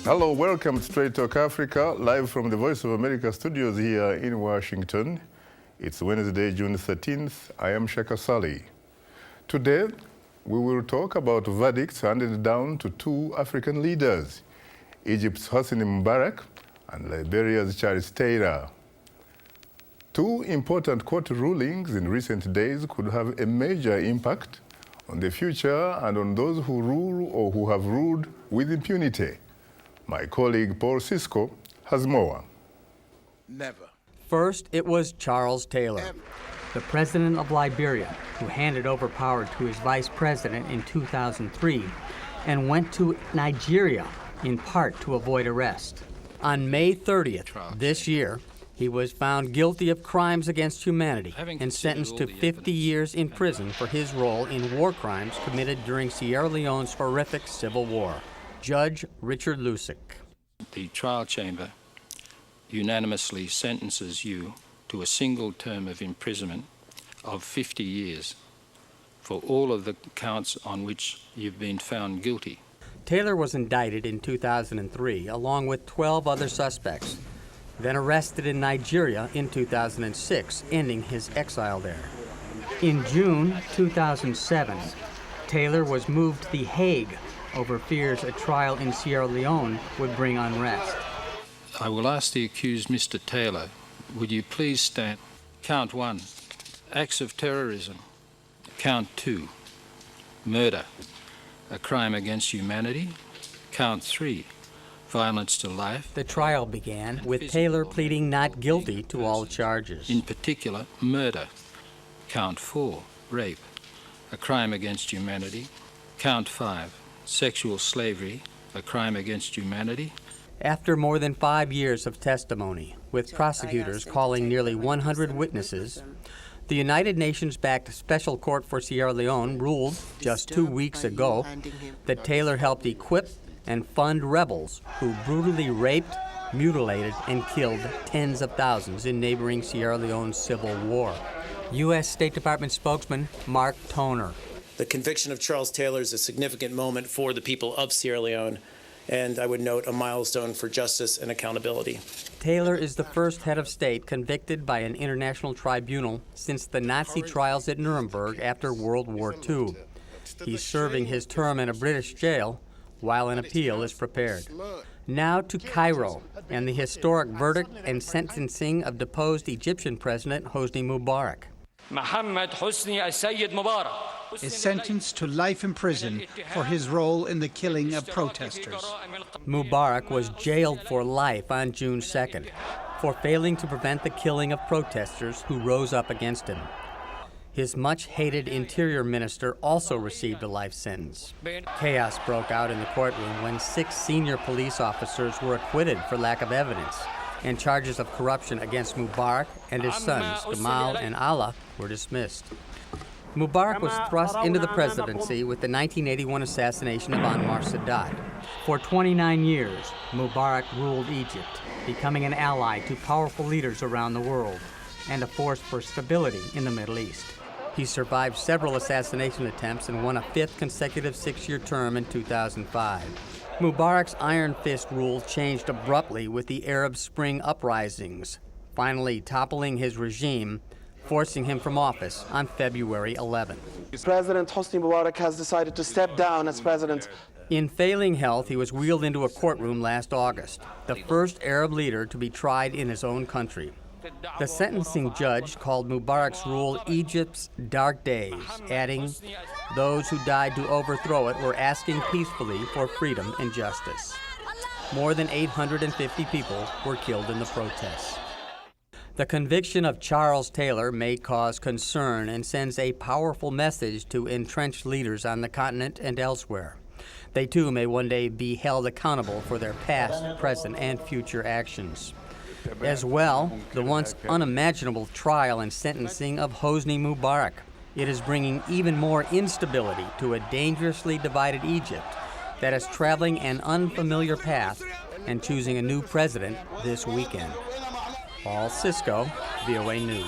Hello, welcome to Straight Talk Africa, live from the Voice of America studios here in Washington. It's Wednesday, June 13th. I am Shaka Sali. Today, we will talk about verdicts handed down to two African leaders, Egypt's Hosni Mubarak and Liberia's Charles Taylor. Two important court rulings in recent days could have a major impact on the future and on those who rule or who have ruled with impunity. My colleague Paul Cisco has more. Never. First, it was Charles Taylor, the president of Liberia, who handed over power to his vice president in 2003 and went to Nigeria in part to avoid arrest. On May 30th this year, he was found guilty of crimes against humanity and sentenced to 50 years in prison for his role in war crimes committed during Sierra Leone's horrific civil war. Judge Richard Lusick. The trial chamber unanimously sentences you to a single term of imprisonment of 50 years for all of the counts on which you've been found guilty. Taylor was indicted in 2003 along with 12 other suspects, then arrested in Nigeria in 2006, ending his exile there. In June 2007, Taylor was moved to The Hague over fears a trial in Sierra Leone would bring unrest. I will ask the accused, Mr. Taylor, would you please stand? Count 1, acts of terrorism. Count 2, murder, a crime against humanity. Count 3, violence to life. The trial began with Taylor pleading not guilty to all charges. In particular, murder. Count 4, rape, a crime against humanity. Count 5, sexual slavery, a crime against humanity. After more than 5 years of testimony, with prosecutors calling nearly 100 witnesses, the United Nations-backed Special Court for Sierra Leone ruled just 2 weeks ago that Taylor helped equip and fund rebels who brutally raped, mutilated, and killed tens of thousands in neighboring Sierra Leone's civil war. U.S. State Department spokesman Mark Toner. The conviction of Charles Taylor is a significant moment for the people of Sierra Leone, and I would note a milestone for justice and accountability. Taylor is the first head of state convicted by an international tribunal since the Nazi trials at Nuremberg after World War II. He's serving his term in a British jail while an appeal is prepared. Now to Cairo and the historic verdict and sentencing of deposed Egyptian President Hosni Mubarak. Mohammed Hosni Sayyid Mubarak is sentenced to life in prison for his role in the killing of protesters. Mubarak was jailed for life on June 2nd for failing to prevent the killing of protesters who rose up against him. His much-hated interior minister also received a life sentence. Chaos broke out in the courtroom when 6 senior police officers were acquitted for lack of evidence, and charges of corruption against Mubarak and his sons, Gamal and Allah, were dismissed. Mubarak was thrust into the presidency with the 1981 assassination of Anwar Sadat. For 29 years, Mubarak ruled Egypt, becoming an ally to powerful leaders around the world and a force for stability in the Middle East. He survived several assassination attempts and won a 5th consecutive 6-year term in 2005. Mubarak's iron fist rule changed abruptly with the Arab Spring uprisings, finally toppling his regime, forcing him from office on February 11. President Hosni Mubarak has decided to step down as president. In failing health, he was wheeled into a courtroom last August, the first Arab leader to be tried in his own country. The sentencing judge called Mubarak's rule Egypt's dark days, adding, "Those who died to overthrow it were asking peacefully for freedom and justice." More than 850 people were killed in the protests. The conviction of Charles Taylor may cause concern and sends a powerful message to entrenched leaders on the continent and elsewhere. They too may one day be held accountable for their past, present, and future actions. As well, the once unimaginable trial and sentencing of Hosni Mubarak. It is bringing even more instability to a dangerously divided Egypt that is traveling an unfamiliar path and choosing a new president this weekend. Paul Cisco, VOA News.